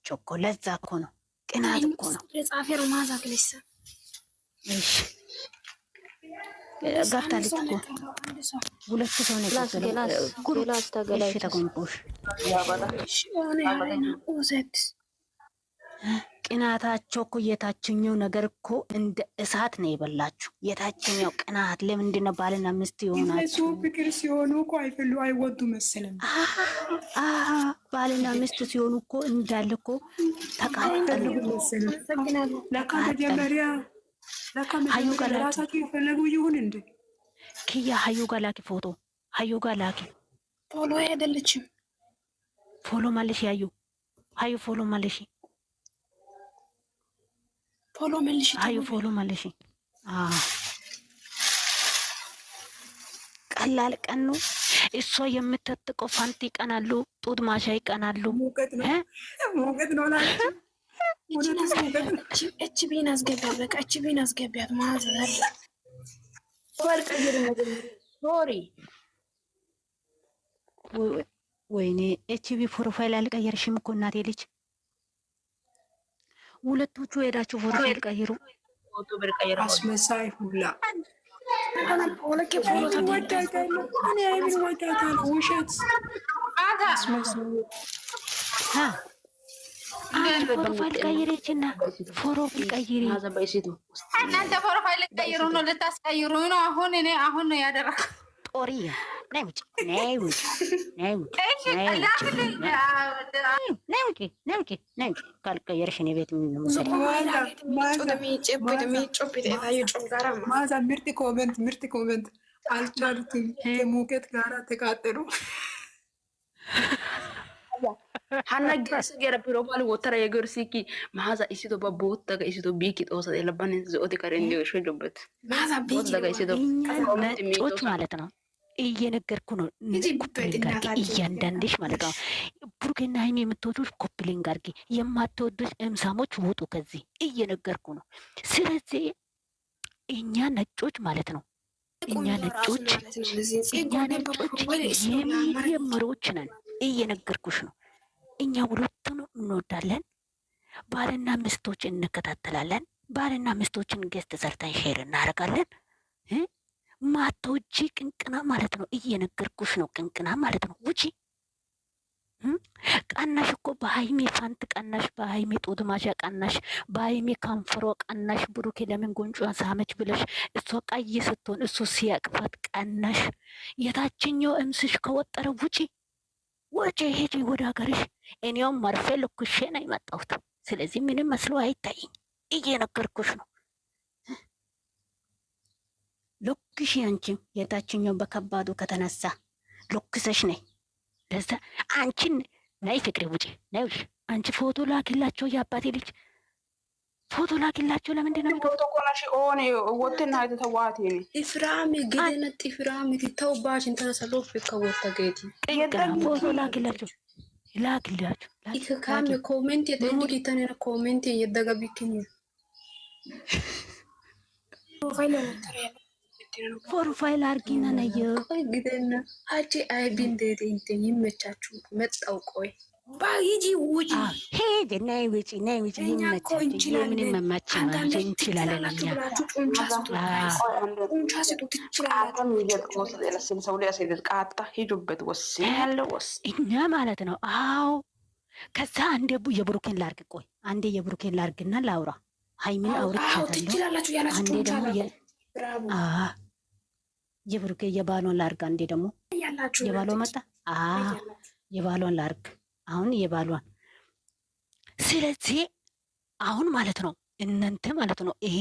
ናቸው እኮ ለዛ እኮ ነው ቅናት እኮ ነው ለጻፈሩ ማዛክለስ እሺ ገብታለች እኮ ሁለት ሰው ነው ገላስ ተገላሽ ተቆምጦሽ ያባላ ኦሰት ቅናታቸው እኮ የታችኛው ነገር እኮ እንደ እሳት ነው የበላችሁ። የታችኛው ቅናት ለምንድን ነው ባልና ሚስት ይሆናችሁ? ፍቅር ሲሆኑ እኮ አይወዱ መሰለኝ። ባልና ሚስት ሲሆኑ እኮ እንዳለ እኮ ተቃጠሉ መሰለኝ። ለካ መጀመሪያ ሀዩ ጋር ራሳቸው የፈለጉ ይሁን እንዴ? ክያ ሀዩ ጋር ላኪ ፎቶ፣ ሀዩ ጋር ላኪ ፎሎ አይደለችም። ፎሎ ማለሽ ሀዩ ፎሎ ማለሽ ፎሎ መልሽ ሀዩ ፎሎ ማለሽ ቀላል ቀን ነው። እሷ የምትጠጥቀው ፋንቲ ይቀናሉ፣ ጡት ማሻ ይቀናሉ። ሙቀት ነው ላንቺ እች ቢን አስገቢያት፣ በቃ እች ቢን አስገቢያት። ማዘር ሶሪ ወይኔ ኤችቢ ፕሮፋይል አልቀየርሽም እኮ እናቴ ልጅ። ሁለቶቹ ሄዳችሁ ፕሮፋይል ቀይሩ። አስመሳይ ሁላ ወለከ ፎሎ ወዳታለሁ እኔ አይምን ወዳታለሁ። ውሸት ፕሮፋይል ቀይሬችና ፕሮፋይል ቀይሪ። እናንተ ፕሮፋይል ቀይሩ ነው ልታስቀይሩ ነው? አሁን ነው ያደረኩት። ጦሪያ ነይ ውጭ ካልቀየርሽ እኔ ቤት ማዛ ምርጥ ኮመንት አልቻሉትም። ከሙቀት ጋራ ተቃጠሉ። ሀናጊስ ገረብሮ ባል ወተራ የገርሲኪ ማዛ ኢሲቶ በቦታ ጋይሲቶ ቢኪ ጦሳ ለባን ዘኦቲ ከረንዲ ሾጆበት ማዛ ቢኪ ነጮች ማለት ነው። እየነገርኩ ነው። እያንዳንድሽ ማለት ነው። ብሩኬና ሀይሚ የምትወዱት ኮፕሊንግ አድርጊ፣ የማትወዱት እምሳሞች ውጡ ከዚህ። እየነገርኩ ነው። ስለዚህ እኛ ነጮች ማለት ነው የመሪዎች ነን። እየነገርኩሽ ነው። እኛ ሁለቱን እንወዳለን። ባልና ሚስቶች እንከታተላለን። ባልና ሚስቶችን ገስት ሰርተን ሼር እናደርጋለን። ማቶጂ ቅንቅና ማለት ነው። እየነገርኩሽ ነው። ቅንቅና ማለት ነው። ውጪ ቀናሽ እኮ በሀይሜ ፋንት ቀናሽ፣ በሀይሜ ጡት ማሻ ቀናሽ፣ በሀይሜ ካንፈሮ ቀናሽ። ብሩኬ ለምን ጉንጯን ሳመች ብለሽ እሷ ቀይ ስትሆን እሱ ሲያቅፋት ቀናሽ። የታችኛው እምስሽ ከወጠረ ውጪ ሄጂ ወደ ሀገርሽ። እኔውም መርፌ ልኩሼ ነው የመጣሁት። ስለዚህ ምንም መስሎ አይታይኝ። እየነገርኩሽ ነው። ሎክሽ አንቺም የታችኛው በከባዱ ከተነሳ ሎክሰሽ ነይ። ለዛ አንቺን ናይ ፍቅሬ ውጪ ናይ ውጪ። አንቺ ፎቶ ላኪላቸው፣ የአባቴ ልጅ ፎቶ ላኪላቸው። ለምንድን ነው ፎቶ ቆናሽ ኦኔ ወጥና አይተዋት ይኔ ኢፍራሚ ገደነት ኢፍራሚ ተውባሽን ተሰሎፍ ከወጣ ገቲ ፎቶ ላኪላቸው ኢከካሚ ኮሜንት የጠንዲተነ ኮሜንት የደጋቢክኝ ፕሮፋይል አርጊና ነየ ቆይ ግደና አጂ አይቢን ደደንተ ይመቻችሁ መጣው ቆይ ባይጂ ውጪ ሄድ ነይ ውጪ ይመቻችሁ። ምን መማች ማለት እንችላለን ጡንቻ ሲጡት እኛ ማለት ነው። አዎ ከዛ አንዴ የብሩኬን ላርግ። ቆይ አንዴ የብሩኬን ላርግና ላውራ። ሃይሚን አውርቻለሁ። አንዴ ደግሞ የብሩኬ የባሏን ላርግ። አንዴ ደግሞ የባሏ መጣ። የባሏን ላርግ አሁን የባሏን። ስለዚህ አሁን ማለት ነው እናንተ ማለት ነው ይሄ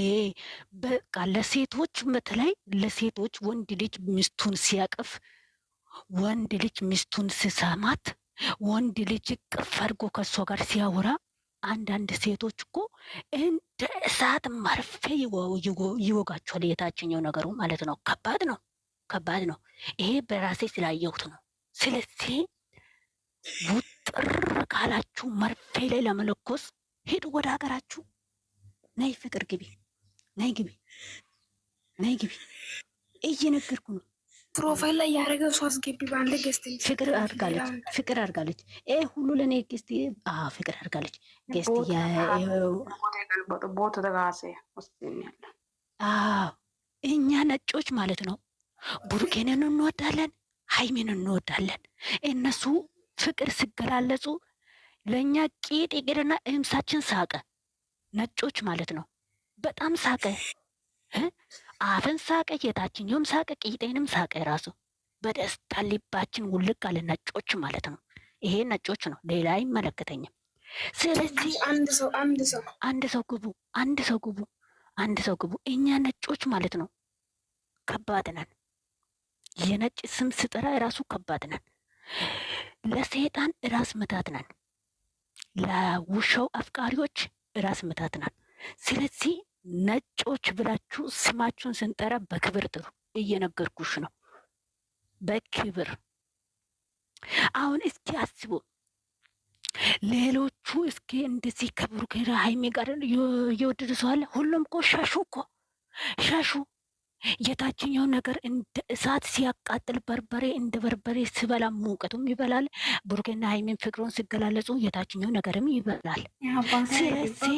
በቃ ለሴቶች በተለይ ለሴቶች ወንድ ልጅ ሚስቱን ሲያቅፍ፣ ወንድ ልጅ ሚስቱን ሲሰማት፣ ወንድ ልጅ ቅፍ አድርጎ ከእሷ ጋር ሲያወራ አንዳንድ ሴቶች እኮ እንደ እሳት መርፌ ይወጋቸዋል። የታችኛው ነገሩ ማለት ነው። ከባድ ነው። ይሄ በራሴ ስላየሁት ነው። ስለዚህ ውጥር ካላችሁ መርፌ ላይ ለመለኮስ ሄዱ ወደ ሀገራችሁ። ናይ ፍቅር ግቢ፣ ናይ ግቢ። እየነገርኩ ነው። ፕሮፋይል ላይ ያደረገው ሰው አስገቢ በአንድ ገስት ፍቅር አድርጋለች። ፍቅር አድርጋለች። ሁሉ ለእኔ ገስት ፍቅር አድርጋለች። ገስት ቦቱ ተጋሴ ውስጥ ያለ እኛ ነጮች ማለት ነው ቡሩኬንን እንወዳለን፣ ሃይሚን እንወዳለን። እነሱ ፍቅር ሲገላለጹ ለእኛ ቂጥ ይቅርና እምሳችን ሳቀ። ነጮች ማለት ነው በጣም ሳቀ። አፍን ሳቀ፣ የታችኛውም ሳቀ፣ ቂጤንም ሳቀ። ራሱ በደስታ ልባችን ውልቅ አለ። ነጮች ማለት ነው። ይሄ ነጮች ነው፣ ሌላ አይመለከተኝም። ስለዚህ አንድ ሰው ግቡ። እኛ ነጮች ማለት ነው ከባድ ነን። የነጭ ስም ስጠራ ራሱ ከባድ ነን። ለሰይጣን ራስ ምታት ነን። ለውሻው አፍቃሪዎች ራስ ምታት ነን። ስለዚህ ነጮች ብላችሁ ስማችሁን ስንጠራ በክብር ጥሩ። እየነገርኩሽ ነው፣ በክብር። አሁን እስኪ አስቡ፣ ሌሎቹ እስኪ እንደዚህ ከብሩክ ሃይሚ ጋር እየወደዱ ሰው አለ። ሁሉም እኮ ሻሹ። የታችኛው ነገር እንደ እሳት ሲያቃጥል በርበሬ እንደ በርበሬ ሲበላ ሙቀቱም ይበላል። ብሩክና ሃይሚን ፍቅሩን ሲገላለጹ የታችኛው ነገርም ይበላል። ስለዚህ